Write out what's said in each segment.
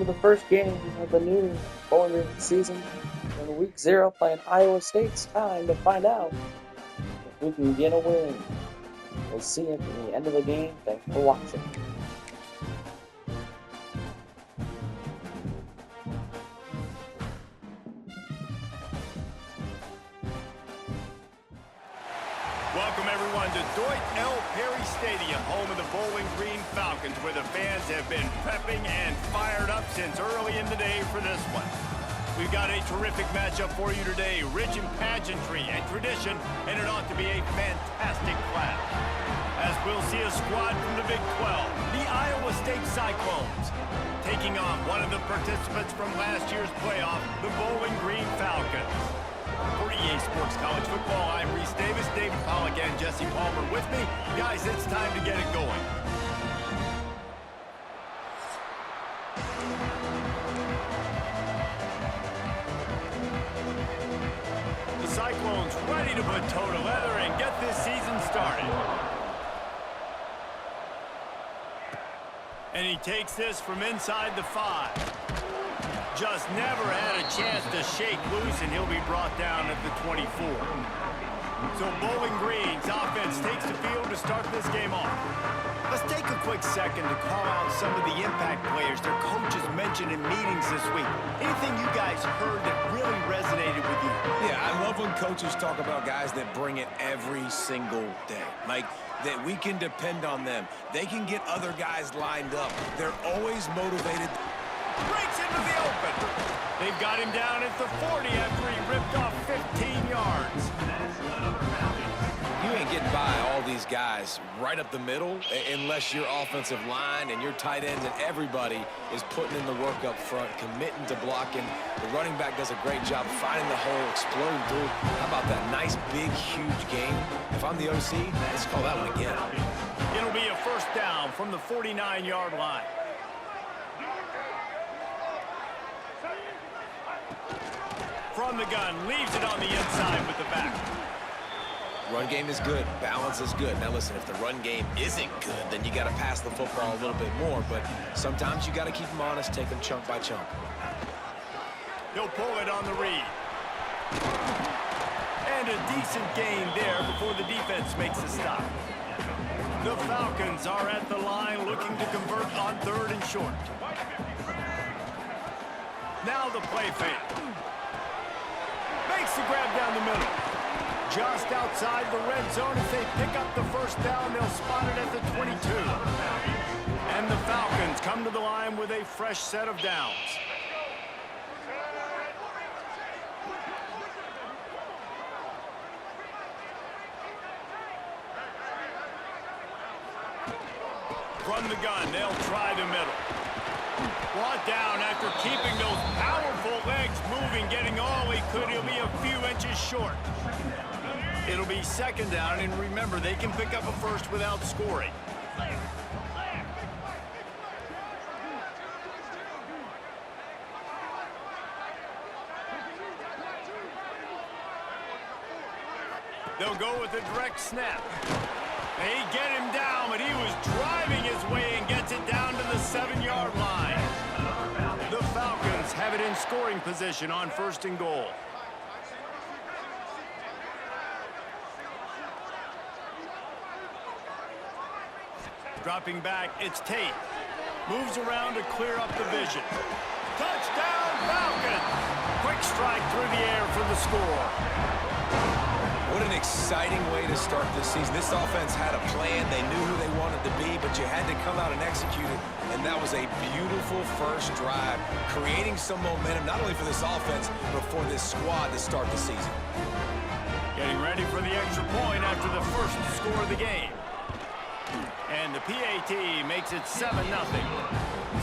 to the first game of the new bowling green season. In week 0 playing Iowa State's time to find out if we can get a win. We'll see it at the end of the game. Thanks for watching. Welcome everyone to Deutsch L. Perry Stadium, home of the Bowling Green Falcons, where the fans have been prepping and fired up since early in the day for this one. We've got a terrific matchup for you today, rich in pageantry and tradition, and it ought to be a fantastic clash. As we'll see a squad from the Big 12, the Iowa State Cyclones, taking on one of the participants from last year's playoff, the Bowling Green Falcons. For EA Sports College Football, I'm Reese Davis, David Pollack, and Jesse Palmer with me. Guys, it's time to get it going. The Cyclones ready to put toe to leather and get this season started. And he takes this from inside the 5. Just never had a chance to shake loose, and he'll be brought down at the 24. So Bowling Green's offense takes the field to start this game off. Let's take a quick second to call out some of the impact players their coaches mentioned in meetings this week. Anything you guys heard that really resonated with you? Yeah, I love when coaches talk about guys that bring it every single day. Like, that we can depend on them. They can get other guys lined up. They're always motivated. Breaks into the open. They've got him down at the 40 after he ripped off 15 yards. You ain't getting by all these guys right up the middle unless your offensive line and your tight ends and everybody is putting in the work up front, committing to blocking. The running back does a great job finding the hole, exploding through. How about that nice, big, huge game? If I'm the OC, let's call that one again. It'll be a first down from the 49-yard line. From the gun, leaves it on the inside with the back. Run game is good. Balance is good. Now listen, if the run game isn't good, then you got to pass the football a little bit more. But sometimes you got to keep them honest, take them chunk by chunk. He'll pull it on the read. And a decent gain there before the defense makes a stop. The Falcons are at the line looking to convert on 3rd and short. Now the play fake. Makes the grab down the middle. Just outside the red zone. If they pick up the first down, they'll spot it at the 22. And the Falcons come to the line with a fresh set of downs. From the gun, they'll try the middle. Brought down after keeping those powerful legs moving, getting all he could. He'll be a few inches short. It'll be 2nd down, and remember, they can pick up a first without scoring. They'll go with a direct snap. They get him down, but he was driving his way and gets it down to the 7-yard line. The Falcons have it in scoring position on 1st and goal. Dropping back, it's Tate. Moves around to clear up the vision. Touchdown, Falcons! Quick strike through the air for the score. What an exciting way to start this season. This offense had a plan. They knew who they wanted to be, but you had to come out and execute it. And that was a beautiful first drive, creating some momentum, not only for this offense, but for this squad to start the season. Getting ready for the extra point after the first score of the game. And the PAT makes it 7-0.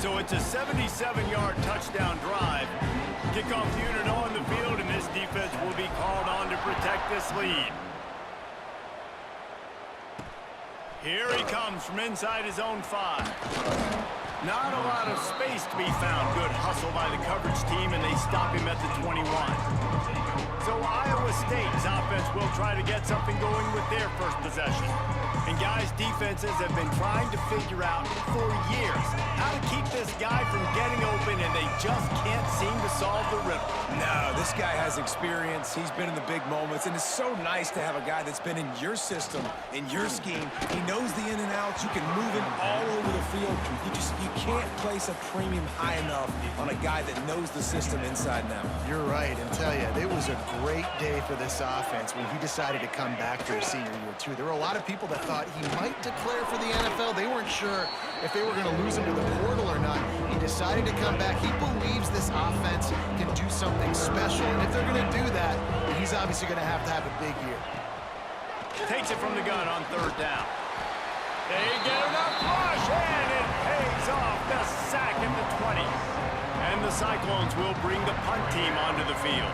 So it's a 77-yard touchdown drive. Kickoff unit on the field, and this defense will be called on to protect this lead. Here he comes from inside his own 5. Not a lot of space to be found. Good hustle by the coverage team, and they stop him at the 21. So Iowa State's offense will try to get something going with their first possession. And guys, defenses have been trying to figure out for years how to keep this guy from getting open, and just can't seem to solve the riddle. No, this guy has experience. He's been in the big moments, and it's so nice to have a guy that's been in your system, in your scheme. He knows the in and outs. You can move him all over the field. You can't place a premium high enough on a guy that knows the system inside and out. You're right, and tell you, it was a great day for this offense when he decided to come back for his senior year, too. There were a lot of people that thought he might declare for the NFL. They weren't sure if they were going to lose him to the portal or not. He decided to come back. He believes this offense can do something special, and if they're going to do that, he's obviously going to have a big year. Takes it from the gun on 3rd down. They get enough rush, and it pays off. The sack at the 20. And the Cyclones will bring the punt team onto the field.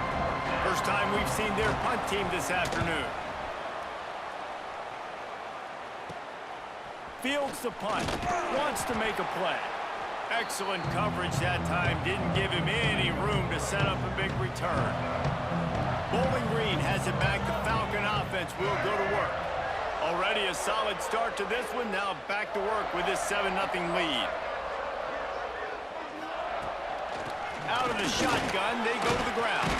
First time we've seen their punt team this afternoon. Fields the punt. Wants to make a play. Excellent coverage that time. Didn't give him any room to set up a big return. Bowling Green has it back. The Falcon offense will go to work. Already a solid start to this one. Now back to work with this 7-0 lead. Out of the shotgun, they go to the ground.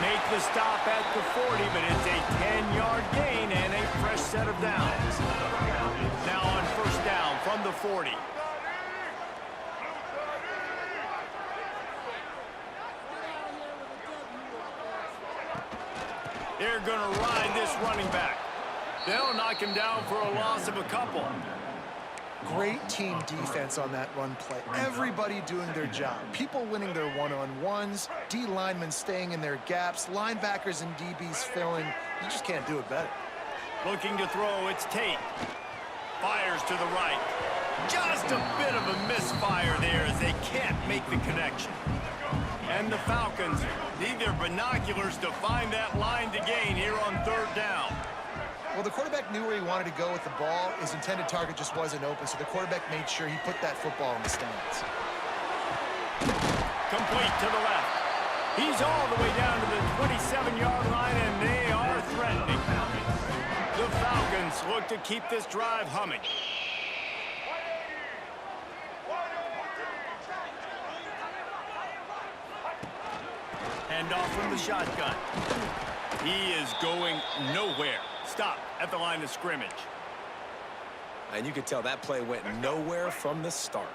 Make the stop at the 40, but it's a 10-yard gain and a fresh set of downs. Now on 1st down from the 40. They're going to ride this running back. They'll knock him down for a loss of a couple. Great team defense on that run play. Everybody doing their job. People winning their one-on-ones, D linemen staying in their gaps, linebackers and DBs filling. You just can't do it better. Looking to throw, it's Tate. Fires to the right. Just a bit of a misfire there as they can't make the connection. And the Falcons need their binoculars to find that line to gain here on 3rd down. Well, the quarterback knew where he wanted to go with the ball. His intended target just wasn't open, so the quarterback made sure he put that football in the stands. Complete to the left. He's all the way down to the 27-yard line, and they are threatening. The Falcons look to keep this drive humming. Hand off from the shotgun. He is going nowhere. Stop at the line of scrimmage. And you could tell that play went nowhere from the start.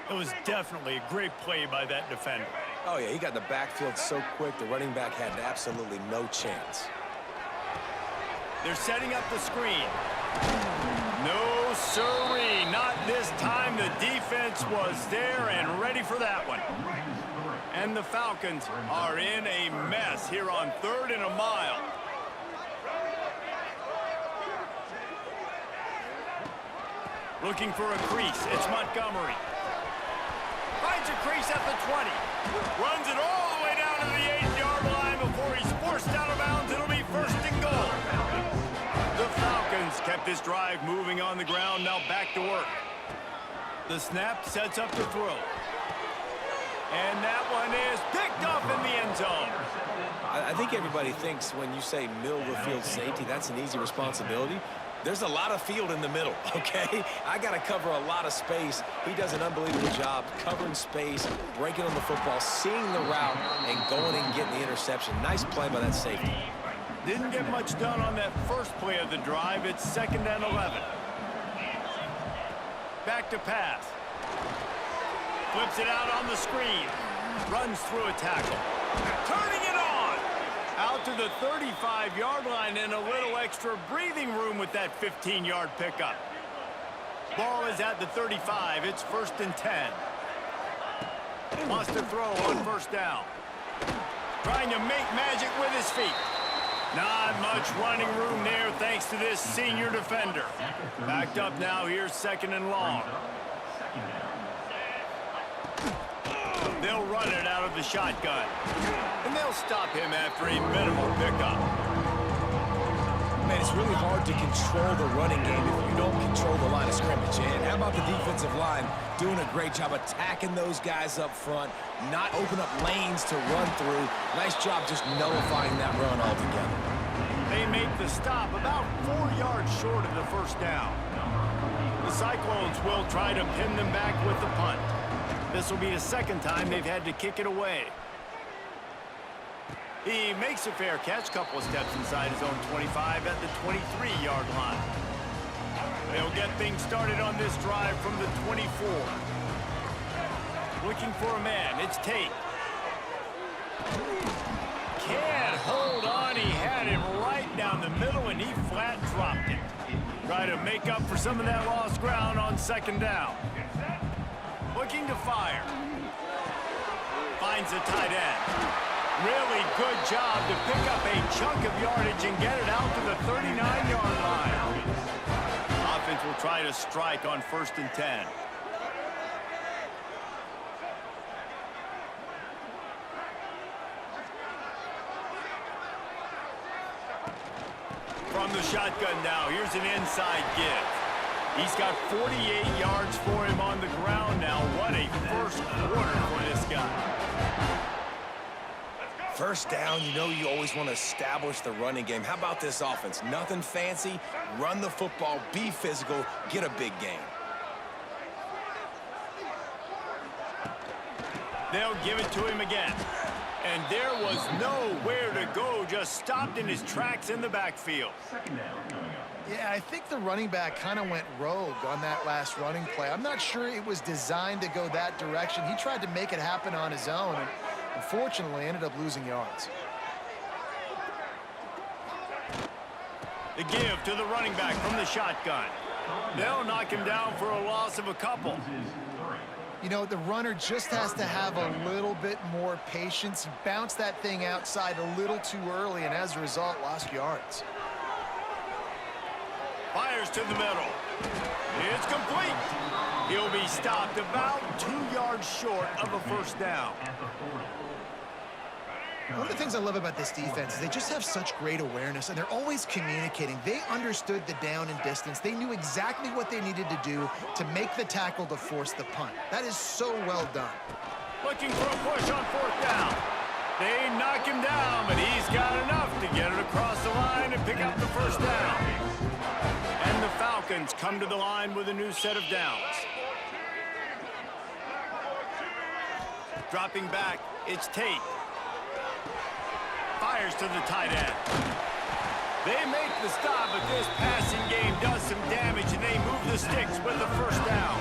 It was definitely a great play by that defender. Oh, yeah, he got the backfield so quick, the running back had absolutely no chance. They're setting up the screen. No, sirree, not this time. The defense was there and ready for that one. And the Falcons are in a mess here on 3rd and a mile. Looking for a crease. It's Montgomery. Finds a crease at the 20. Runs it all the way down to the 8-yard line before he's forced out of bounds. It'll be 1st and goal. The Falcons kept this drive moving on the ground. Now back to work. The snap sets up the throw. And that one is picked up in the end zone. I think everybody thinks when you say middle of the field safety, that's an easy responsibility. There's a lot of field in the middle, okay? I got to cover a lot of space. He does an unbelievable job covering space, breaking on the football, seeing the route, and going and getting the interception. Nice play by that safety. Didn't get much done on that first play of the drive. It's 2nd and 11. Back to pass. Flips it out on the screen. Runs through a tackle. Turning it on. Out to the 35-yard line and a little extra breathing room with that 15-yard pickup. Ball is at the 35. It's 1st and 10. Wants to throw on 1st down. Trying to make magic with his feet. Not much running room there thanks to this senior defender. Backed up now. Here's 2nd and long. They'll run it out of the shotgun. And they'll stop him after a minimal pickup. Man, it's really hard to control the running game if you don't control the line of scrimmage. And how about the defensive line doing a great job attacking those guys up front, not open up lanes to run through. Nice job just nullifying that run altogether. They make the stop about 4 yards short of the 1st down. The Cyclones will try to pin them back with the punt. This will be the second time they've had to kick it away. He makes a fair catch, couple of steps inside his own 25 at the 23-yard line. They'll get things started on this drive from the 24. Looking for a man, it's Tate. Can't hold on, he had him right down the middle and he flat dropped it. Try to make up for some of that lost ground on second down. Looking to fire. Finds a tight end. Really good job to pick up a chunk of yardage and get it out to the 39-yard line. Offense will try to strike on 1st and 10. From the shotgun now, here's an inside give. He's got 48 yards for him on the ground now. What a first quarter for this guy. First down, you know you always want to establish the running game. How about this offense? Nothing fancy. Run the football, be physical, get a big gain. They'll give it to him again. And there was nowhere to go, just stopped in his tracks in the backfield. Yeah, I think the running back kind of went rogue on that last running play. I'm not sure it was designed to go that direction. He tried to make it happen on his own, and unfortunately ended up losing yards. The give to the running back from the shotgun. They'll knock him down for a loss of a couple. You know, the runner just has to have a little bit more patience. He bounced that thing outside a little too early, and as a result, lost yards. Fires to the middle. It's complete. He'll be stopped about 2 yards short of a first down. One of the things I love about this defense is they just have such great awareness, and they're always communicating. They understood the down and distance. They knew exactly what they needed to do to make the tackle to force the punt. That is so well done. Looking for a push on 4th down. They knock him down, but he's got enough to get it across the line and pick up the first down. And the Falcons come to the line with a new set of downs. Dropping back, it's Tate. Fires to the tight end. They make the stop, but this passing game does some damage, and they move the sticks with the first down.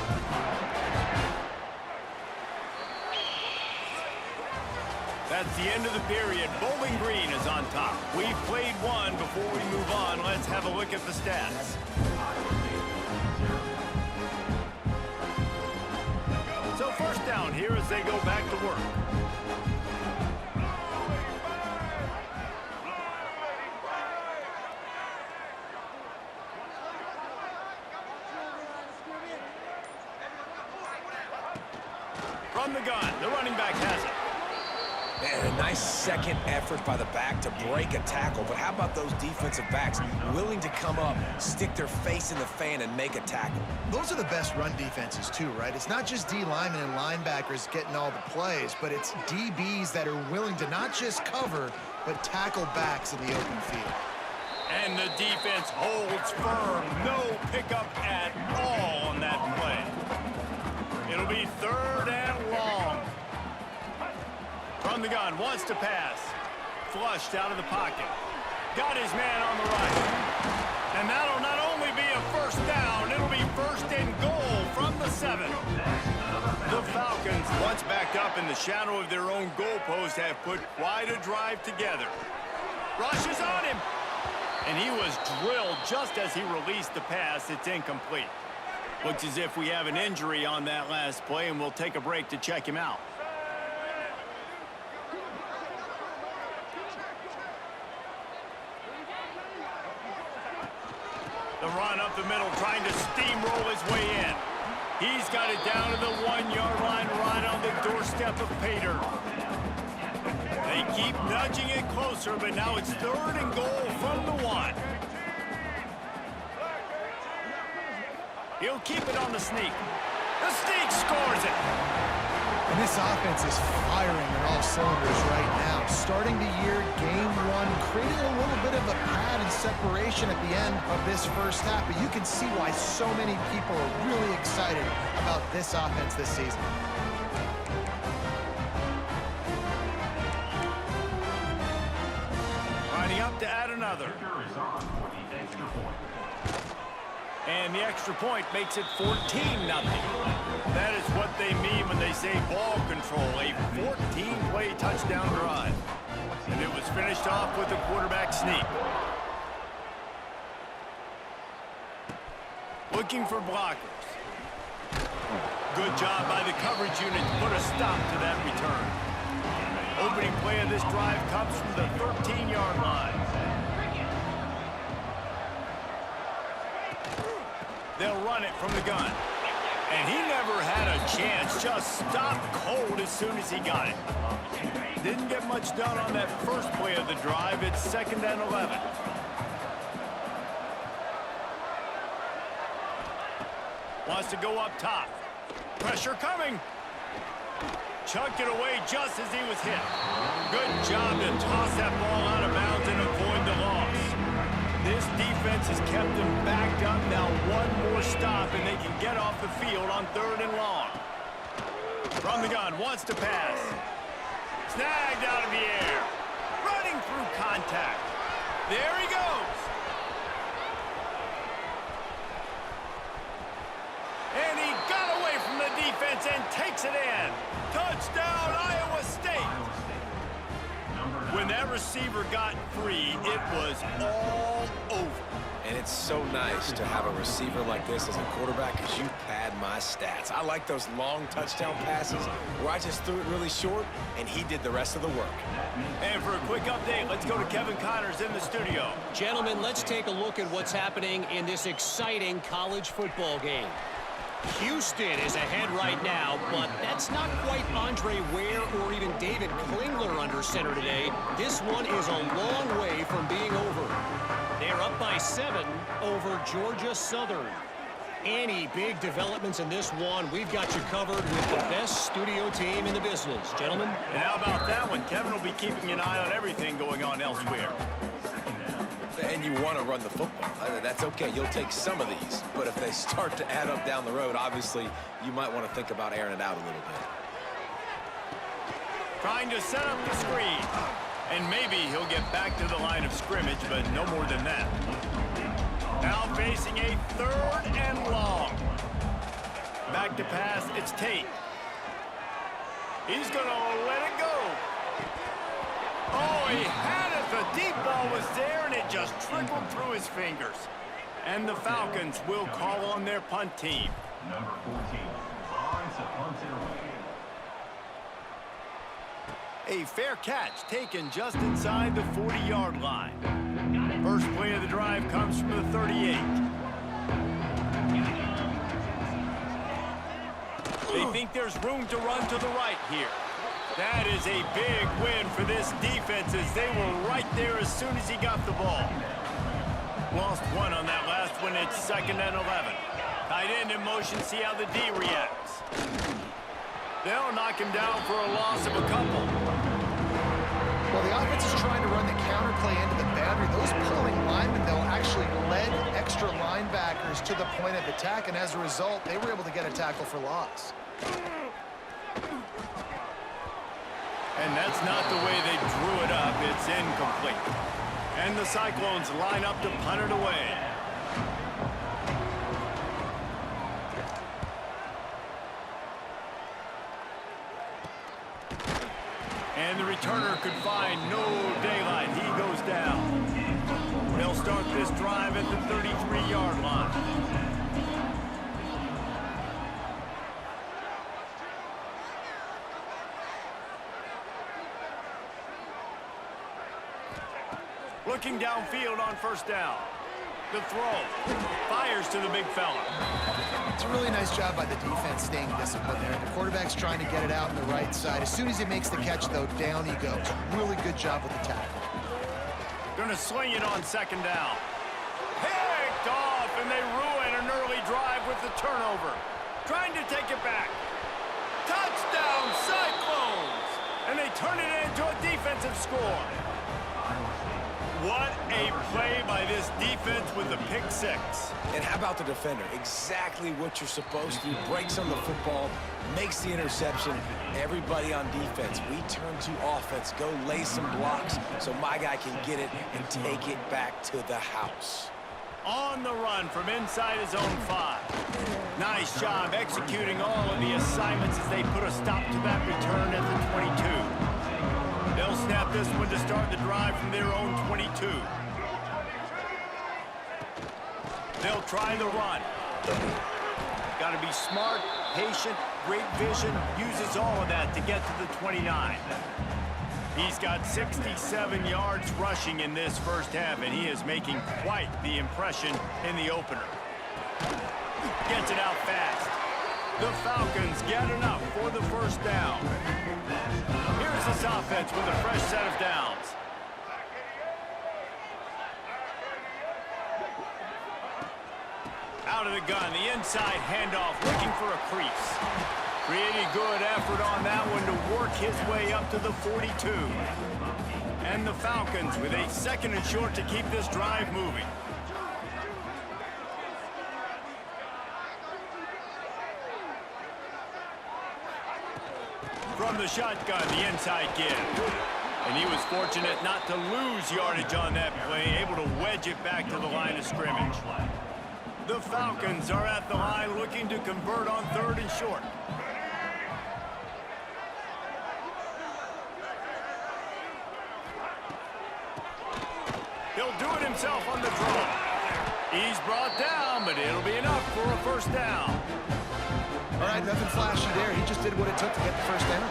That's the end of the period. Bowling Green is on top. We've played one. Before we move on, let's have a look at the stats. So first down here as they go back to work. From the gun, the running back has it. Man, a nice second effort by the back to break a tackle, but how about those defensive backs willing to come up, stick their face in the fan, and make a tackle? Those are the best run defenses too, right? It's not just D linemen and linebackers getting all the plays, but it's DBs that are willing to not just cover, but tackle backs in the open field. And the defense holds firm. No pickup at all on that play. It'll be 3rd and long. From the gun, wants to pass. Flushed out of the pocket. Got his man on the right. And that'll not only be a first down, it'll be 1st and goal from the 7. The Falcons, once backed up in the shadow of their own goalpost, have put quite a drive together. Rushes on him. And he was drilled just as he released the pass. It's incomplete. Looks as if we have an injury on that last play, and we'll take a break to check him out. The run up the middle, trying to steamroll his way in. He's got it down to the 1-yard line, right on the doorstep of Pater. They keep nudging it closer, but now it's 3rd and goal from the 1. He'll keep it on the sneak. The sneak scores it. And this offense is firing on all cylinders right now. Starting the year, game 1, creating a little bit of a pad and separation at the end of this first half. But you can see why so many people are really excited about this offense this season. Lining up to add another. And the extra point makes it 14-0. That is what they mean when they say ball control, a 14-play touchdown drive. And it was finished off with a quarterback sneak. Looking for blockers. Good job by the coverage unit to put a stop to that return. Opening play of this drive comes from the 13-yard line. They'll run it from the gun. And he never had a chance. Just stopped cold as soon as he got it. Didn't get much done on that first play of the drive. It's 2nd and 11. Wants to go up top. Pressure coming. Chucked it away just as he was hit. Good job to toss that ball out of bounds and avoid the loss. This defense has kept them backed up. Now one more stop and they can get off the field on 3rd and long. From the gun, wants to pass. Snagged out of the air. Running through contact. There he goes. And he got away from the defense and takes it in. Touchdown, Iowa State. When that receiver got free, it was all over. And it's so nice to have a receiver like this as a quarterback because you pad my stats. I like those long touchdown passes where I just threw it really short and he did the rest of the work. And for a quick update, let's go to Kevin Connors in the studio. Gentlemen, let's take a look at what's happening in this exciting college football game. Houston is ahead right now, but that's not quite Andre Ware or even David Klingler under center today. This one is a long way from being over. They're up by 7 over Georgia Southern. Any big developments in this one, we've got you covered with the best studio team in the business. Gentlemen? And how about that one? Kevin will be keeping an eye on everything going on elsewhere. And you want to run the football. That's okay. You'll take some of these. But if they start to add up down the road, obviously, you might want to think about airing it out a little bit. Trying to set up the screen. And maybe he'll get back to the line of scrimmage, but no more than that. Now facing a 3rd and long. Back to pass, it's Tate. He's going to let it go. Oh, he had it. The deep ball was there, and it just trickled through his fingers. And the Falcons will call on their punt team. Number 14, Lawrence punts it away. A fair catch taken just inside the 40-yard line. First play of the drive comes from the 38. They think there's room to run to the right here. That is a big win for this defense as they were right there as soon as he got the ball. Lost one on that last one. It's 2nd and 11. Tight end in motion, see how the D reacts. They'll knock him down for a loss of a couple. Well, the offense is trying to run the counterplay into the boundary. Those pulling linemen, though, actually led extra linebackers to the point of attack, and as a result, they were able to get a tackle for loss. And that's not the way they drew it up. It's incomplete. And the Cyclones line up to punt it away. And the returner could find no daylight. He goes down. They'll start this drive at the 33-yard line. Looking downfield on 1st down. The throw. Fires to the big fella. It's a really nice job by the defense staying disciplined there. The quarterback's trying to get it out on the right side. As soon as he makes the catch, though, down he goes. Really good job with the tackle. Going to swing it on 2nd down. Picked off, and they ruin an early drive with the turnover. Trying to take it back. Touchdown, Cyclones! And they turn it into a defensive score. What a play by this defense with the pick six. And how about the defender? Exactly what you're supposed to do. Breaks on the football, makes the interception. Everybody on defense, we turn to offense. Go lay some blocks so my guy can get it and take it back to the house. On the run from inside his own 5. Nice job executing all of the assignments as they put a stop to that return at the 22. They'll snap this one to start the drive from their own 22. They'll try the run. Got to be smart, patient, great vision, uses all of that to get to the 29. He's got 67 yards rushing in this first half, and he is making quite the impression in the opener. Gets it out fast. The Falcons get enough for the first down. Here's this offense with a fresh set of downs. Out of the gun, the inside handoff, looking for a crease. Pretty good effort on that one to work his way up to the 42. And the Falcons with a 2nd and short to keep this drive moving. From the shotgun, the inside give. And he was fortunate not to lose yardage on that play, able to wedge it back to the line of scrimmage. The Falcons are at the line looking to convert on 3rd and short. He'll do it himself on the draw. He's brought down, but it'll be enough for a first down. All right, nothing flashy there. He just did what it took to get the first down.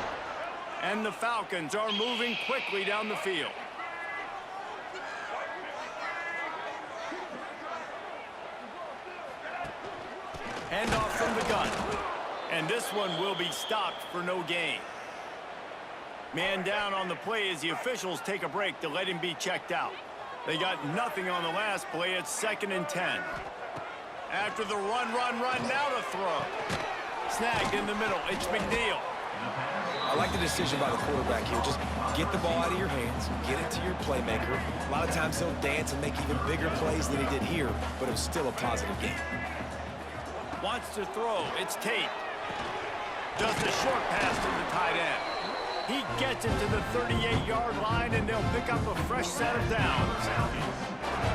And the Falcons are moving quickly down the field. Handoff from the gun. And this one will be stopped for no gain. Man down on the play as the officials take a break to let him be checked out. They got nothing on the last play. It's 2nd and 10. After the run, now to throw. Snagged in the middle. It's McNeil. I like the decision by the quarterback here. Just get the ball out of your hands, get it to your playmaker. A lot of times he'll dance and make even bigger plays than he did here, but it was still a positive game. Wants to throw. It's Tate. Does the short pass to the tight end. He gets it to the 38-yard line, and they'll pick up a fresh set of downs.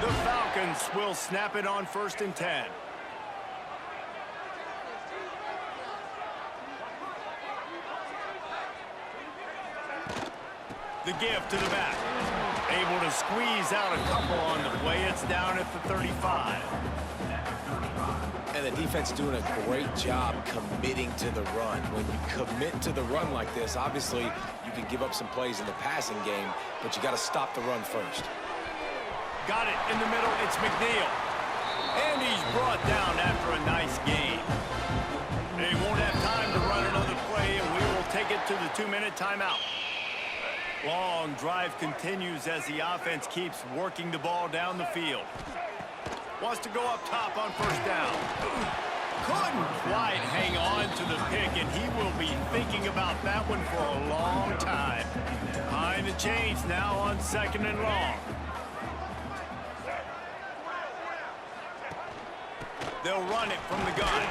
The Falcons will snap it on 1st and 10. The give to the back. Able to squeeze out a couple on the play. It's down at the 35. And the defense doing a great job committing to the run. When you commit to the run like this, obviously you can give up some plays in the passing game, but you got to stop the run first. Got it in the middle. It's McNeil. And he's brought down after a nice gain. They won't have time to run another play, and we will take it to the 2-minute timeout. Long drive continues as the offense keeps working the ball down the field. Wants to go up top on 1st down. Couldn't quite hang on to the pick, and he will be thinking about that one for a long time. Behind the chains now on 2nd and long. They'll run it from the gun.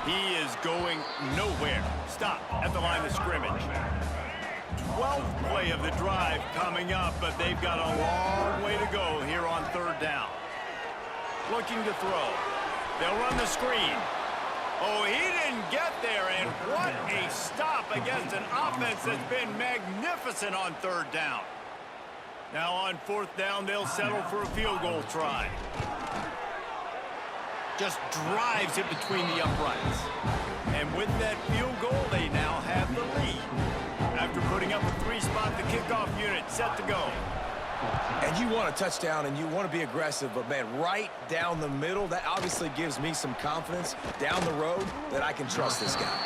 He is going nowhere. Stop at the line of scrimmage. 12th play of the drive coming up, but they've got a long way to go here on 3rd down. Looking to throw. They'll run the screen. Oh, he didn't get there, and what a stop against an offense that's been magnificent on 3rd down. Now on 4th down, they'll settle for a field goal try. Just drives it between the uprights. And with that field goal, they now have the lead. After putting up a 3-spot, the kickoff unit set to go. And you want a touchdown and you want to be aggressive, but man, right down the middle, that obviously gives me some confidence down the road that I can trust this guy.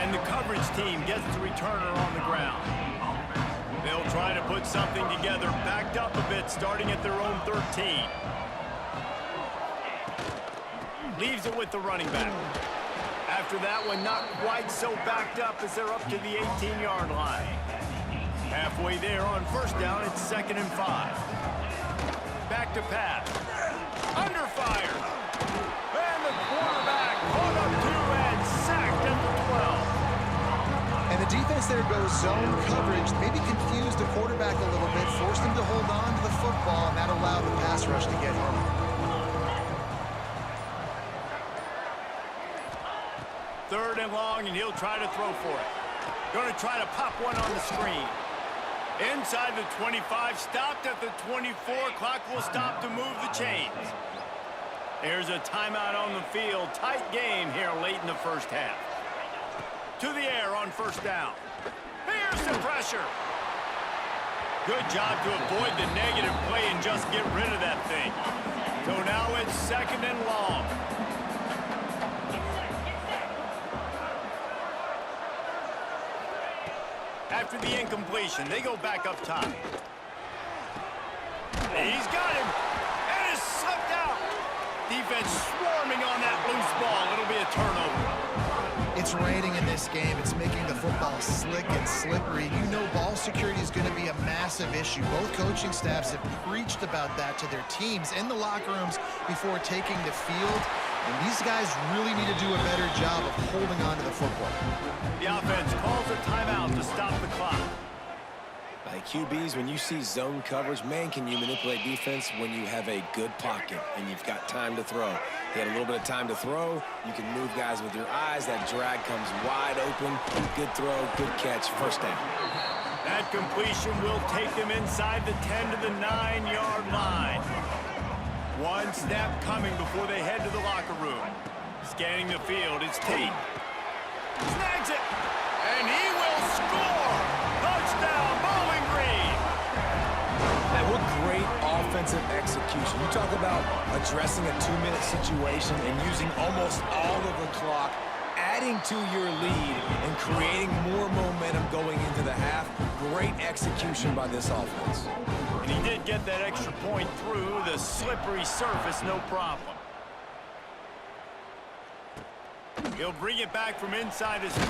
And the coverage team gets the returner on the ground. They'll try to put something together, backed up a bit, starting at their own 13. Leaves it with the running back. After that one, not quite so backed up as they're up to the 18-yard line. Halfway there on 1st down, it's 2nd and 5. Back to pass. Under fire. And the quarterback caught up to and sacked at the 12. And the defense there goes zone coverage, maybe confused the quarterback a little bit, forced him to hold on to the football, and that allowed the pass rush to get home. Third and long, and he'll try to throw for it. Going to try to pop one on the screen. Inside the 25, stopped at the 24. Clock will stop to move the chains. There's a timeout on the field. Tight game here late in the first half. To the air on first down. Here's the pressure. Good job to avoid the negative play and just get rid of that thing. So now it's second and long. After the incompletion, they go back up top. He's got him. And is sucked out. Defense swarming on that loose ball. It'll be a turnover. It's raining in this game. It's making the football slick and slippery. You know ball security is going to be a massive issue. Both coaching staffs have preached about that to their teams in the locker rooms before taking the field. And these guys really need to do a better job of holding on to the football. The offense calls a timeout to stop the clock. By QBs, when you see zone coverage, man, can you manipulate defense when you have a good pocket and you've got time to throw. You had a little bit of time to throw. You can move guys with your eyes. That drag comes wide open. Good throw, good catch, first down. That completion will take them inside the 10 to the 9-yard line. One snap coming before they head to the locker room. Scanning the field, it's Tate. Snags it, and he will score! Touchdown, Bowling Green! Man, what great offensive execution. You talk about addressing a 2-minute situation and using almost all of the clock, adding to your lead and creating more momentum going into the half. Great execution by this offense. And he did get that extra point through the slippery surface, no problem. He'll bring it back from inside his 5.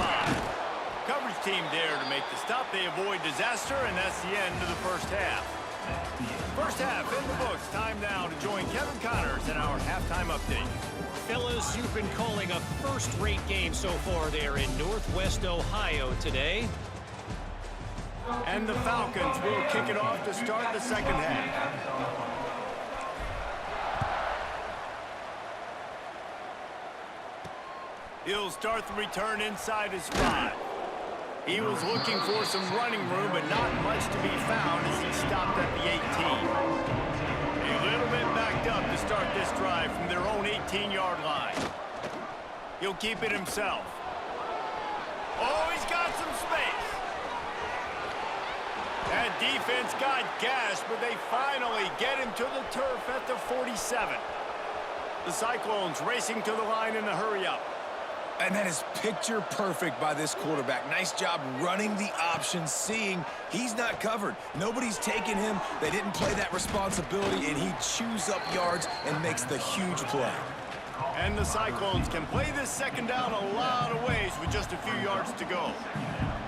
Coverage team there to make the stop. They avoid disaster, and that's the end of the first half. First half in the books. Time now to join Kevin Connors in our halftime update. Fellas, you've been calling a first-rate game so far there in Northwest Ohio today. And the Falcons will kick it off to start the second half. He'll start the return inside his 5. He was looking for some running room, but not much to be found as he stopped at the 18. A little bit backed up to start this drive from their own 18-yard line. He'll keep it himself. Oh, he's got some space. That defense got gashed, but they finally get him to the turf at the 47. The Cyclones racing to the line in the hurry-up. And that is picture perfect by this quarterback. Nice job running the option, seeing he's not covered. Nobody's taking him. They didn't play that responsibility, and he chews up yards and makes the huge play. And the Cyclones can play this second down a lot of ways with just a few yards to go.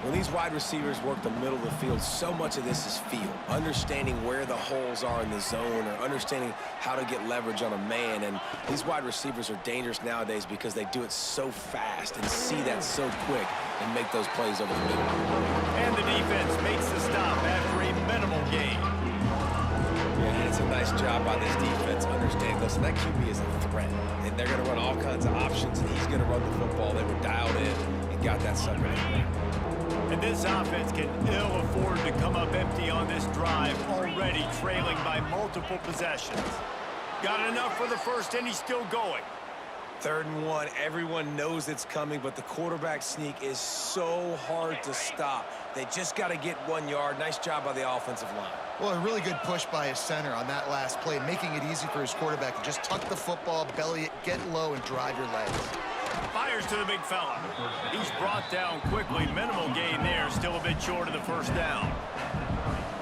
When these wide receivers work the middle of the field, so much of this is feel. Understanding where the holes are in the zone or understanding how to get leverage on a man. And these wide receivers are dangerous nowadays because they do it so fast and see that so quick and make those plays over the middle. And the defense makes the stop after a minimal gain. Yeah, it's a nice job by this defense understanding, listen, that QB is a threat. And they're going to run all kinds of options, and he's going to run the football. They were dialed in and got that sucker in. And this offense can ill afford to come up empty on this drive, already trailing by multiple possessions. Got enough for the first, and he's still going. 3rd and 1, everyone knows it's coming, but the quarterback sneak is so hard to stop. They just got to get 1 yard. Nice job by the offensive line. Well, a really good push by his center on that last play, making it easy for his quarterback to just tuck the football, belly it, get low, and drive your legs. Fires to the big fella. He's brought down quickly. Minimal gain there, still a bit short of the first down.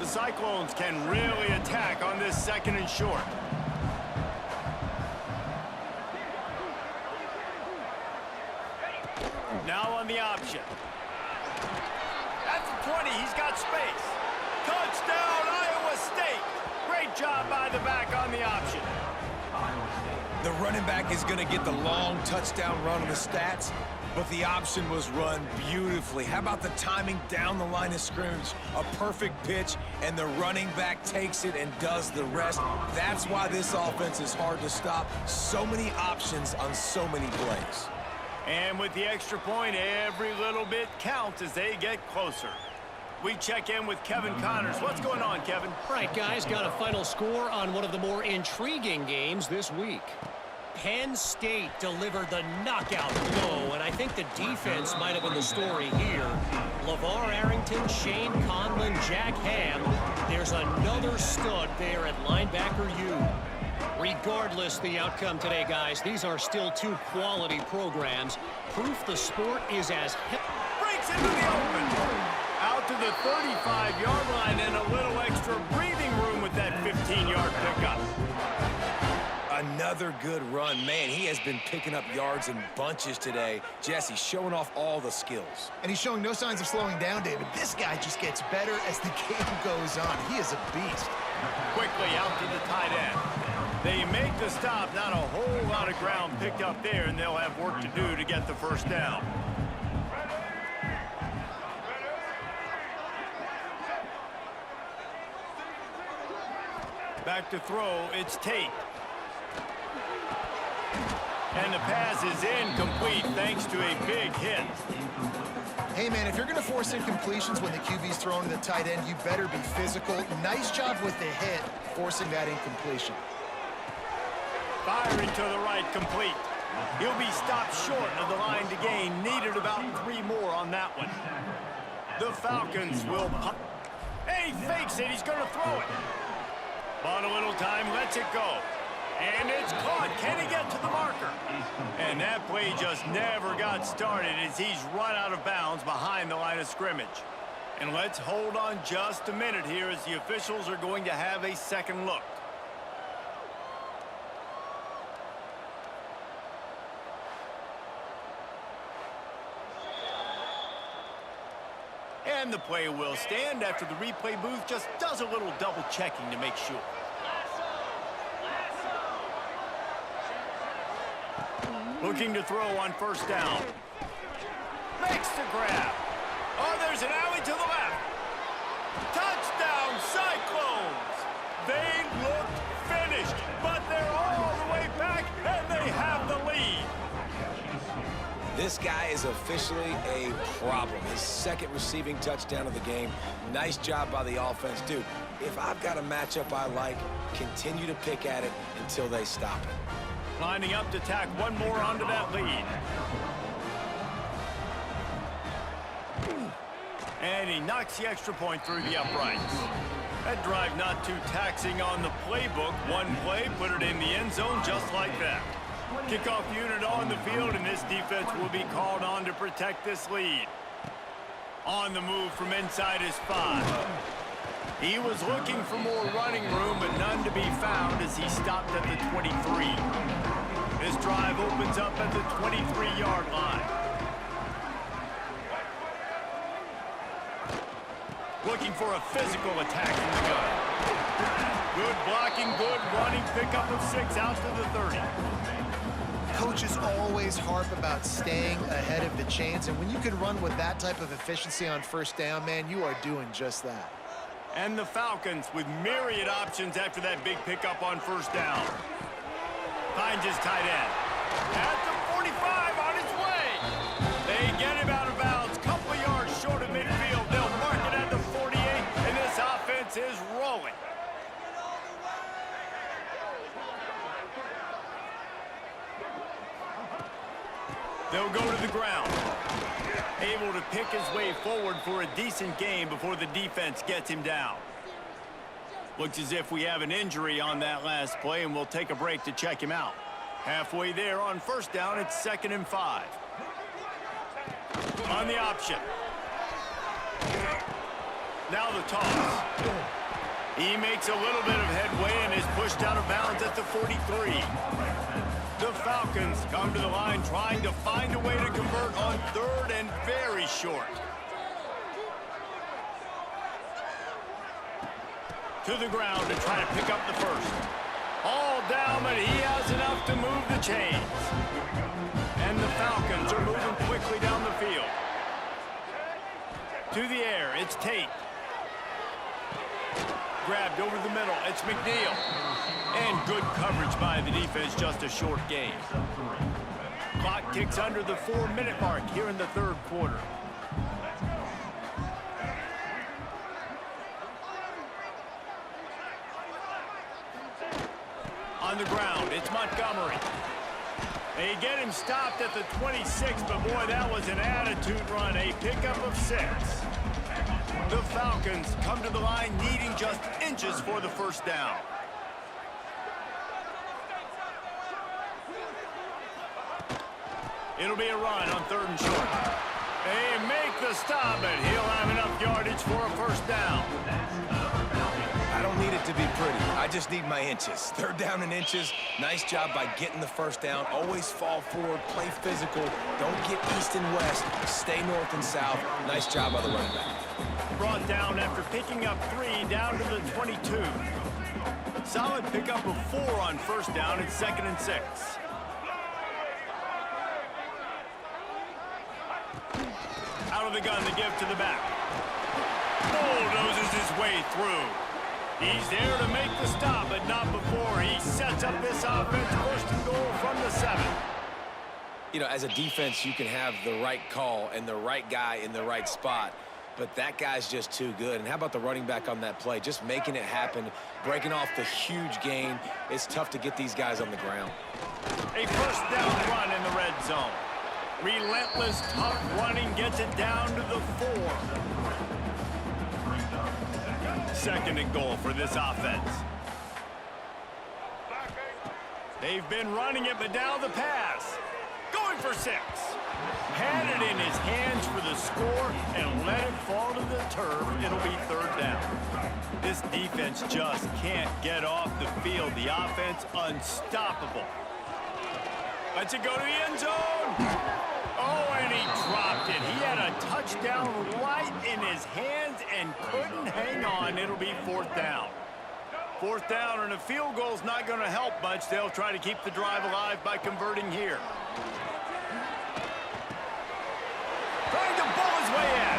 The Cyclones can really attack on this 2nd and short. Now on the option. At the 20, he's got space. Touchdown, Iowa State. Great job by the back on The running back is going to get the long touchdown run on the stats, but the option was run beautifully. How about the timing down the line of scrimmage? A perfect pitch, and the running back takes it and does the rest. That's why this offense is hard to stop. So many options on so many plays. And with the extra point, every little bit counts as they get closer. We check in with Kevin Connors. What's going on, Kevin? All right, guys, got a final score on one of the more intriguing games this week. Penn State delivered the knockout blow, and I think the defense might have been the story here. LeVar Arrington, Shane Conlon, Jack Ham. There's another stud there at linebacker U. Regardless the outcome today, guys, these are still two quality programs. Proof the sport is as Breaks into the open. Out to the 35-yard line and a little extra breathing room with that 15-yard pickup. Another good run. Man, he has been picking up yards in bunches today. Jesse showing off all the skills. And he's showing no signs of slowing down, David. This guy just gets better as the game goes on. He is a beast. Quickly out to the tight end. They make the stop. Not a whole lot of ground picked up there, and they'll have work to do to get the first down. Back to throw, it's Tate. And the pass is incomplete thanks to a big hit. Hey, man, if you're going to force incompletions when the QB's thrown to the tight end, you better be physical. Nice job with the hit, forcing that incompletion. Firing to the right, complete. He'll be stopped short of the line to gain. Needed about 3 more on that one. The Falcons will punt. And he fakes it. He's going to throw it. Bought a little time, lets it go. And it's caught. Can he get to the marker? And that play just never got started as he's run out of bounds behind the line of scrimmage. And let's hold on just a minute here as the officials are going to have a second look. And the play will stand after the replay booth just does a little double checking to make sure. Looking to throw on first down. Makes the grab. Oh, there's an alley to the left. Touchdown, Cyclones! They look finished, but they're all the way back, and they have the lead. This guy is officially a problem. His second receiving touchdown of the game. Nice job by the offense. Dude, if I've got a matchup I like, continue to pick at it until they stop it. Lining up to tack one more onto that lead. And he knocks the extra point through the uprights. That drive not too taxing on the playbook. One play, put it in the end zone just like that. Kickoff unit on the field, and this defense will be called on to protect this lead. On the move from inside his 5. He was looking for more running room, but none to be found as he stopped at the 23. This drive opens up at the 23-yard line. Looking for a physical attack from the gun. Good blocking, good running, pickup of 6 out to the 30. Coaches always harp about staying ahead of the chains, and when you can run with that type of efficiency on first down, man, you are doing just that. And the Falcons with myriad options after that big pickup on first down. Finds his tight end. At the 45 on his way. They get him out of bounds. Couple of yards short of midfield. They'll mark it at the 48, and this offense is rolling. They'll go to the ground. Able to pick his way forward for a decent gain before the defense gets him down. Looks as if we have an injury on that last play, and we'll take a break to check him out. Halfway there on first down, it's 2nd and 5. On the option. Now the toss. He makes a little bit of headway and is pushed out of bounds at the 43. The Falcons come to the line trying to find a way to convert on 3rd and very short. To the ground to try to pick up the first. All down, but he has enough to move the chains. And the Falcons are moving quickly down the field. To the air, it's Tate. Grabbed over the middle, it's McNeil. And good coverage by the defense, just a short gain. Clock ticks under the 4-minute mark here in the third quarter. On the ground, it's Montgomery. They get him stopped at the 26, but boy, that was an attitude run, a pickup of 6. The Falcons come to the line needing just inches for the first down. It'll be a run on 3rd and short. They make the stop, and he'll have enough yardage for a first down. I don't need it to be pretty. I just need my inches. 3rd down in inches. Nice job by getting the first down. Always fall forward, play physical. Don't get east and west. Stay north and south. Nice job by the running back. Brought down after picking up 3 down to the 22. Solid pickup of 4 on first down and 2nd and 6. Out of the gun, the give to the back. Bulldozes his way through. He's there to make the stop, but not before he sets up this offense. 1st and goal from the 7. You know, as a defense, you can have the right call and the right guy in the right spot, but that guy's just too good. And how about the running back on that play? Just making it happen, breaking off the huge gain. It's tough to get these guys on the ground. A first down run in the red zone. Relentless, tough running gets it down to the 4. 2nd and goal for this offense. They've been running it, but now the pass. Going for 6. Had it in his hands for the score and let it fall to the turf. It'll be 3rd down. This defense just can't get off the field. The offense unstoppable. Lets it go to the end zone. Oh, and he dropped it. He had a touchdown right in his hands and couldn't hang on. It'll be 4th down. 4th down, and a field goal's not going to help much. They'll try to keep the drive alive by converting here. Trying to bull his way in.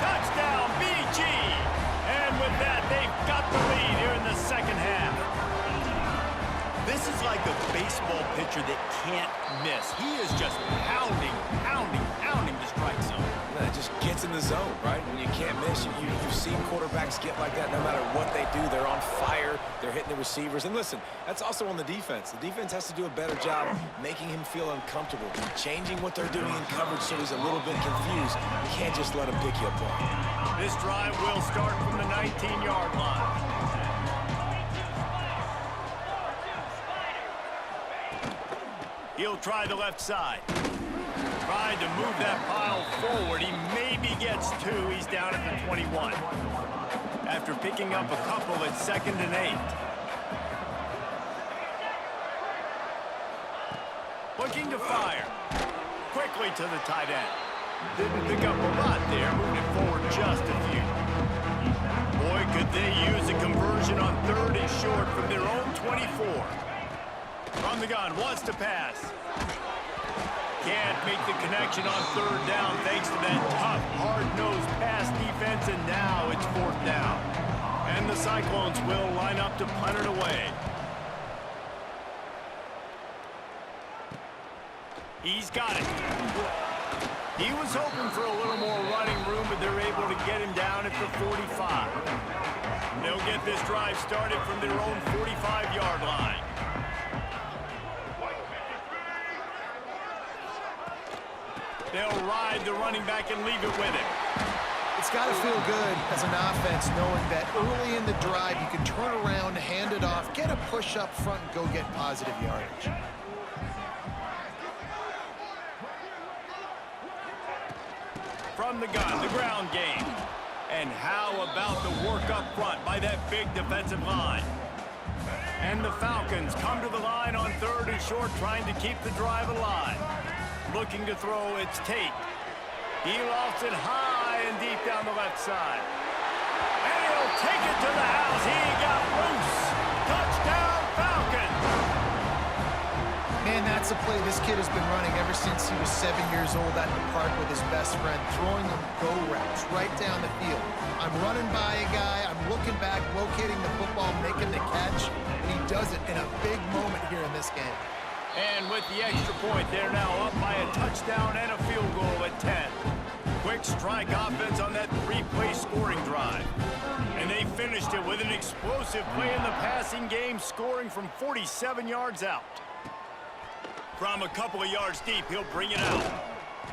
Touchdown, BG. And with that, they've got the lead here in the 2nd half. This is like a baseball pitcher that can't miss. He is just pounding the strike zone. Yeah, it just gets in the zone, right? When you can't miss, you've seen quarterbacks get like that no matter what they do. They're on fire. They're hitting the receivers. And listen, that's also on the defense. The defense has to do a better job making him feel uncomfortable, changing what they're doing in coverage so he's a little bit confused. You can't just let him pick you apart. This drive will start from the 19-yard line. He'll try the left side. Tried to move that pile forward. He maybe gets 2. He's down at the 21. After picking up a couple at 2nd and 8. Looking to fire. Quickly to the tight end. Didn't pick up a lot there. Moved it forward just a few. Boy, could they use a conversion on 3rd and short from their own 24. From the gun, wants to pass. Can't make the connection on 3rd down thanks to that tough, hard-nosed pass defense, and now it's 4th down. And the Cyclones will line up to punt it away. He's got it. He was hoping for a little more running room, but they're able to get him down at the 45. They'll get this drive started from their own 45-yard line. They'll ride the running back and leave it with him. It's got to feel good as an offense knowing that early in the drive you can turn around, hand it off, get a push up front, and go get positive yardage. From the gun, the ground game. And how about the work up front by that big defensive line? And the Falcons come to the line on 3rd and short, trying to keep the drive alive. Looking to throw, it's Tate. He lofts it high and deep down the left side. And he'll take it to the house. He got loose. Touchdown, Falcons. That's a play this kid has been running ever since he was 7 years old at the park with his best friend, throwing them go routes right down the field. I'm running by a guy, I'm looking back, locating the football, making the catch, and he does it in a big moment here in this game. And with the extra point, they're now up by a touchdown and a field goal at 10. Quick strike offense on that 3-play scoring drive. And they finished it with an explosive play in the passing game, scoring from 47 yards out. From a couple of yards deep, he'll bring it out.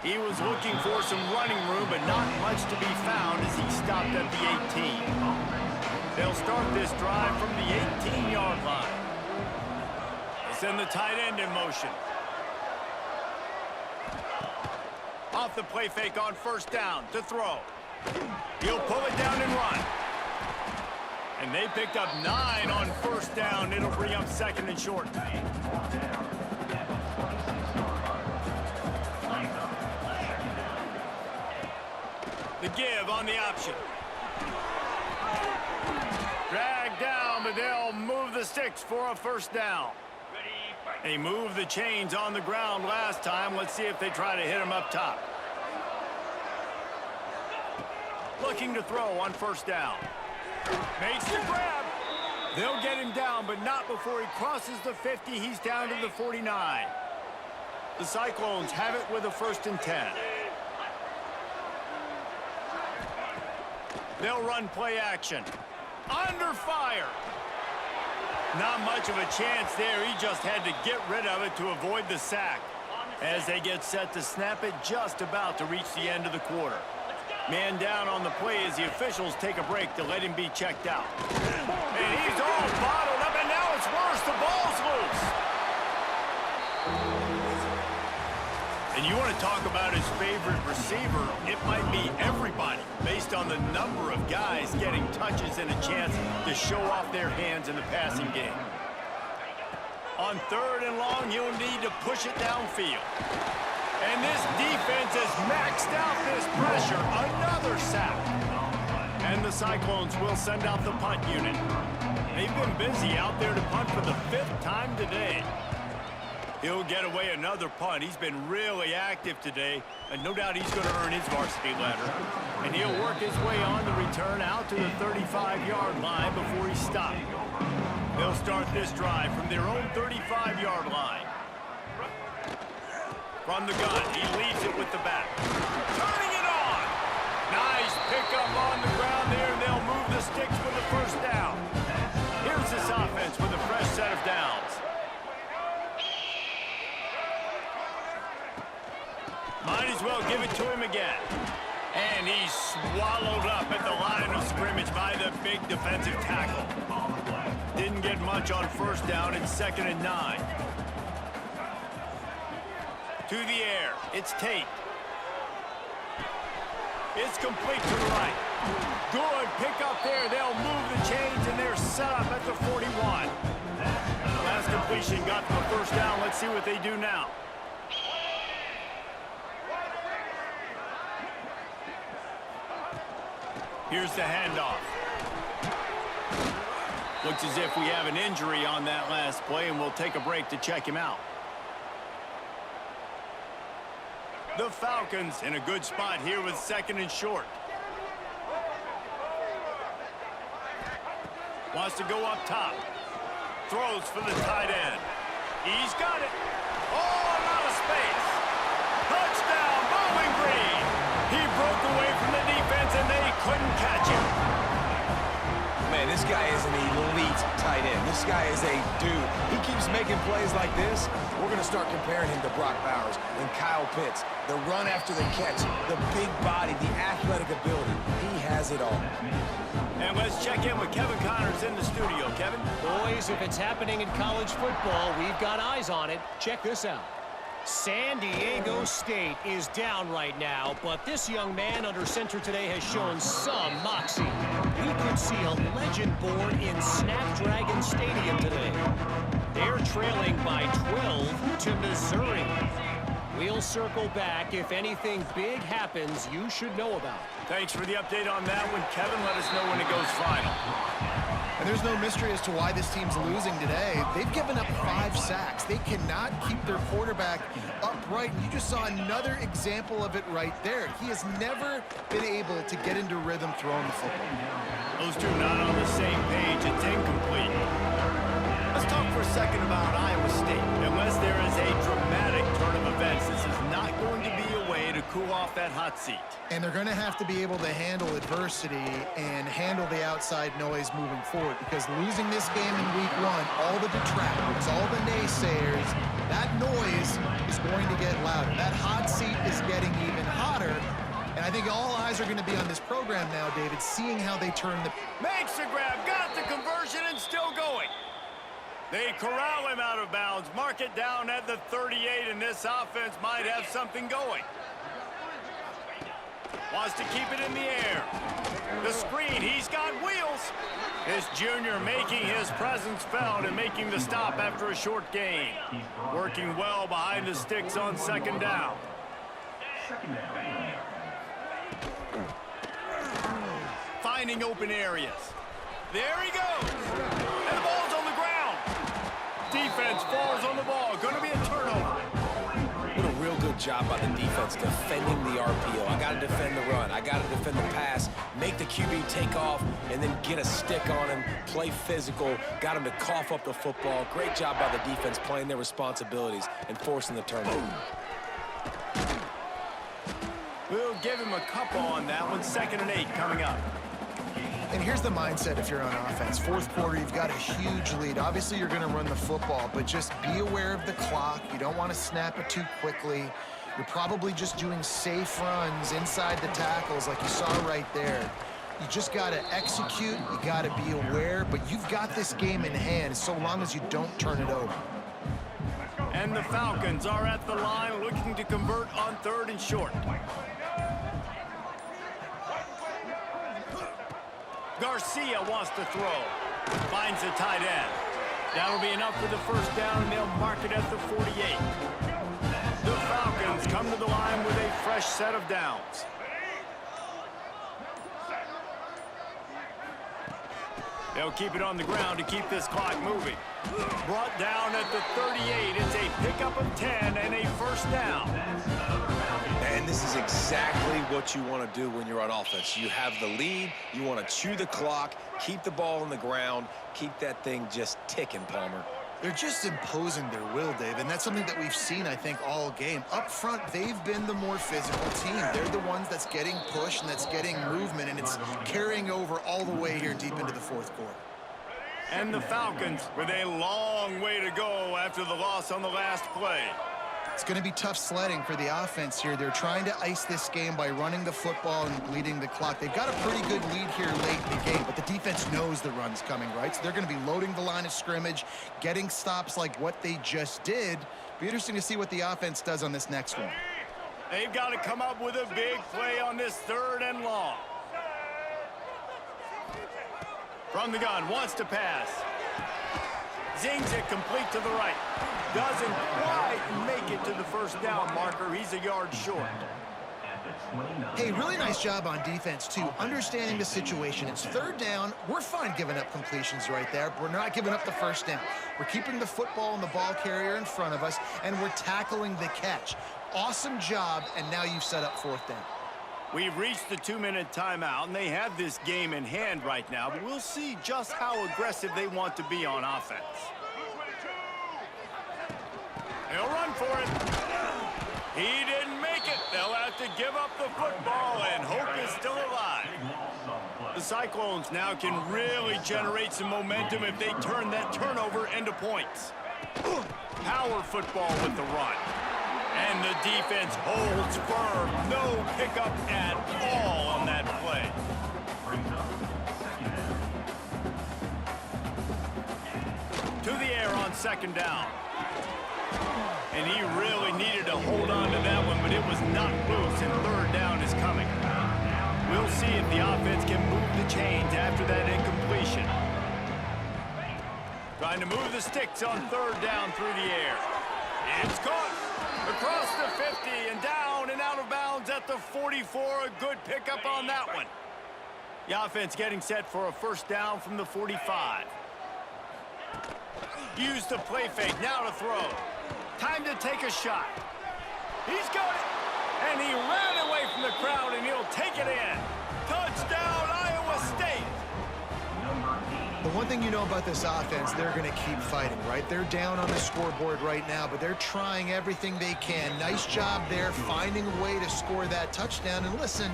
He was looking for some running room, but not much to be found as he stopped at the 18. They'll start this drive from the 18-yard line. Send the tight end in motion. Off the play fake on first down to throw. He'll pull it down and run. And they picked up 9 on first down. It'll bring up second and short. The give on the option. Dragged down, but they'll move the sticks for a first down. They moved the chains on the ground last time. Let's see if they try to hit him up top. Looking to throw on first down. Makes the grab. They'll get him down, but not before he crosses the 50. He's down to the 49. The Cyclones have it with a 1st and 10. They'll run play action. Under fire. Not much of a chance there. He just had to get rid of it to avoid the sack. As they get set to snap it, just about to reach the end of the quarter. Man down on the play as the officials take a break to let him be checked out. And he's all bottled up, and now it's worse. The ball's loose. And you want to talk about his favorite receiver, it might be everybody, based on the number of guys getting touches and a chance to show off their hands in the passing game. On 3rd and long, you'll need to push it downfield. And this defense has maxed out this pressure. Another sack. And the Cyclones will send out the punt unit. They've been busy out there to punt for the 5th time today. He'll get away another punt. He's been really active today, and no doubt he's going to earn his varsity letter. And he'll work his way on the return out to the 35-yard line before he's stopped. They'll start this drive from their own 35-yard line. From the gun, he leaves it with the back. Turning it on! Nice pickup on the ground there, and they'll move the sticks for the first down. Here's this offense with a fresh set of downs. Might as well give it to him again. And he's swallowed up at the line of scrimmage by the big defensive tackle. Didn't get much on first down. It's 2nd and 9. To the air. It's Tate. It's complete to the right. Good pick up there. They'll move the chains, and they're set up at the 41. Last completion got them a first down. Let's see what they do now. Here's the handoff. Looks as if we have an injury on that last play, and we'll take a break to check him out. The Falcons in a good spot here with 2nd and short. Wants to go up top. Throws for the tight end. He's got it. Oh, a lot of space. Touchdown, Bowling Green. He broke away from the defense, and they couldn't catch him. Man, this guy is an elite tight end. This guy is a dude. He keeps making plays like this. We're going to start comparing him to Brock Bowers and Kyle Pitts. The run after the catch, the big body, the athletic ability. He has it all. And let's check in with Kevin Connors in the studio. Kevin? Boys, if it's happening in college football, we've got eyes on it. Check this out. San Diego State is down right now, but this young man under center today has shown some moxie. We could see a legend born in Snapdragon Stadium today. They're trailing by 12 to Missouri. We'll circle back. If anything big happens, you should know about. Thanks for the update on that one, Kevin. Let us know when it goes final. And there's no mystery as to why this team's losing today. They've given up 5 sacks. They cannot keep their quarterback upright. And you just saw another example of it right there. He has never been able to get into rhythm throwing the football. Those two not on the same page. It's incomplete. Let's talk for a second about Iowa State. Unless there is a dramatic turn of events, this is not going to be a way to cool off that hot seat. And they're going to have to be able to handle adversity and handle the outside noise moving forward, because losing this game in week 1, all the detractors, all the naysayers, that noise is going to get louder. That hot seat is getting even hotter. And I think all eyes are going to be on this program now, David, seeing how they turn the... Makes the grab, got the conversion, and still going. They corral him out of bounds, mark it down at the 38, and this offense might have something going. Wants to keep it in the air. The screen, he's got wheels. This junior making his presence felt and making the stop after a short gain. Working well behind the sticks on second down. Finding open areas. There he goes. And the ball's on the ground. Defense falls on the ball. Going to be a turnover. What a real good job by the defense defending the RPO. I got to defend the run. I got to defend the pass, make the QB take off, and then get a stick on him, play physical, got him to cough up the football. Great job by the defense playing their responsibilities and forcing the turnover. We'll give him a couple on that one. 2nd and 8 coming up. And here's the mindset if you're on offense. 4th quarter, you've got a huge lead. Obviously, you're going to run the football, but just be aware of the clock. You don't want to snap it too quickly. You're probably just doing safe runs inside the tackles like you saw right there. You just got to execute. You got to be aware, but you've got this game in hand so long as you don't turn it over. And the Falcons are at the line looking to convert on 3rd and short. Garcia wants to throw. Finds the tight end. That'll be enough for the first down, and they'll mark it at the 48. The Falcons come to the line with a fresh set of downs. They'll keep it on the ground to keep this clock moving. Brought down at the 38. It's a pickup of 10 and a first down. And this is exactly what you want to do when you're on offense. You have the lead. You want to chew the clock, keep the ball on the ground, keep that thing just ticking, Palmer. They're just imposing their will, Dave, and that's something that we've seen, I think, all game. Up front, they've been the more physical team. They're the ones that's getting pushed and that's getting movement, and it's carrying over all the way here deep into the 4th quarter. And the Falcons with a long way to go after the loss on the last play. It's going to be tough sledding for the offense here. They're trying to ice this game by running the football and bleeding the clock. They've got a pretty good lead here late in the game, but the defense knows the run's coming, right? So they're going to be loading the line of scrimmage, getting stops like what they just did. Be interesting to see what the offense does on this next one. They've got to come up with a big play on this 3rd and long. From the gun, wants to pass. Zings it complete to the right. Doesn't quite make it to the first down marker. He's a yard short. Hey, really nice job on defense, too. Understanding the situation. It's 3rd down. We're fine giving up completions right there. We're not giving up the first down. We're keeping the football and the ball carrier in front of us, and we're tackling the catch. Awesome job, and now you've set up 4th down. We've reached the 2-minute timeout, and they have this game in hand right now, but we'll see just how aggressive they want to be on offense. They'll run for it. He didn't make it. They'll have to give up the football, and hope is still alive. The Cyclones now can really generate some momentum if they turn that turnover into points. Power football with the run. And the defense holds firm. No pickup at all on that play. To the air on 2nd down. And he really needed to hold on to that one, but it was knocked loose, and 3rd down is coming. We'll see if the offense can move the chains after that incompletion. Trying to move the sticks on 3rd down through the air. It's caught across the 50 and down and out of bounds at the 44. A good pickup on that one. The offense getting set for a first down from the 45. Use the play fake, now to throw. Time to take a shot. He's got it. And he ran away from the crowd, and he'll take it in. Touchdown, Iowa State. The one thing you know about this offense, they're going to keep fighting, right? They're down on the scoreboard right now, but they're trying everything they can. Nice job there, finding a way to score that touchdown. And listen,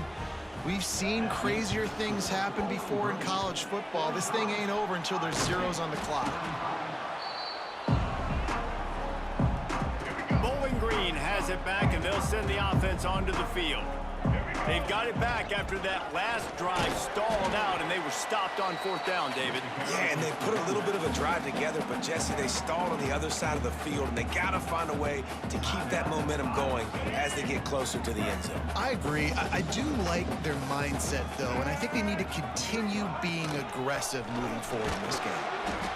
we've seen crazier things happen before in college football. This thing ain't over until there's zeros on the clock. Bowling Green has it back, and they'll send the offense onto the field. They've got it back after that last drive stalled out, and they were stopped on fourth down, David. Yeah, and they put a little bit of a drive together, but Jesse, they stalled on the other side of the field, and they got to find a way to keep that momentum going as they get closer to the end zone. I agree. I do like their mindset, though, and I think they need to continue being aggressive moving forward in this game.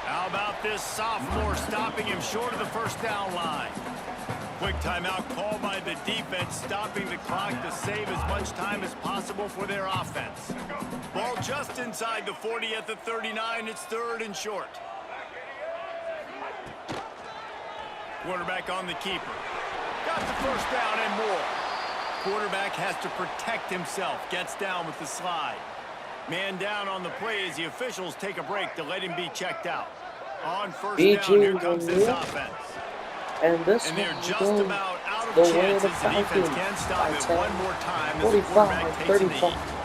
How about this sophomore stopping him short of the first down line? Quick timeout called by the defense, stopping the clock to save as much time as possible for their offense. Ball just inside the 40 at the 39. It's third and short. Quarterback on the keeper. Got the first down and more. Quarterback has to protect himself. Gets down with the slide. Man down on the play as the officials take a break to let him be checked out. On first down, here comes this offense. And this And they're one just goes about out the of way of chances. the The defense Falcons can stop by it 10, one more time as the 45, quarterback takes a knee. 35.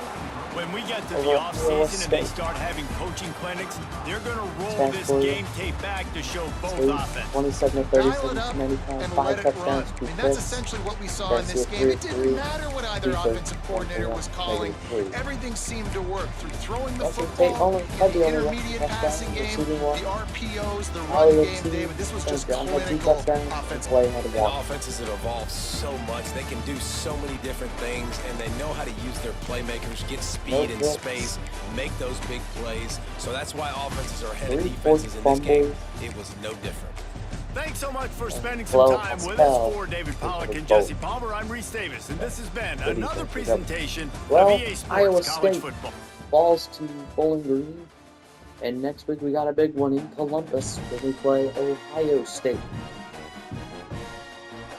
When we get to Over the Iowa offseason and they State. start having coaching clinics, they're going to roll Stand this for you. game tape back to show both State, offenses. 27 to Dial 37, it up 90 and pounds, let 5 it run. touchdowns, I 2 mean, that's picks. essentially what we saw in this Tennessee game. It 3-3, didn't matter what either defense, offensive coordinator was calling. -3. Everything seemed to work through throwing the Washington State football, only in had the the only one intermediate touchdown, passing game, receiving one. the RPOs, the run Iowa game, team, David. This was just John had 2 clinical touchdowns, offensive. Clay had And 1. offenses that evolve so much, they can do so many different things, and they know how to use their playmakers, get speed and space, make those big plays. So that's why offenses are ahead of 3 defenses in this fumbles. game. It was no different. Thanks so much for spending some Hello, time with Pascal. us. For David Pollack and Both. Jesse Palmer, I'm Reese Davis, and this has been Good another evening. presentation Well, of EA Sports Iowa College State Football. falls to Bowling Green. And next week we got a big one in Columbus when we play Ohio State.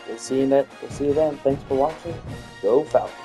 We'll see you then. Thanks for watching. Go Falcons.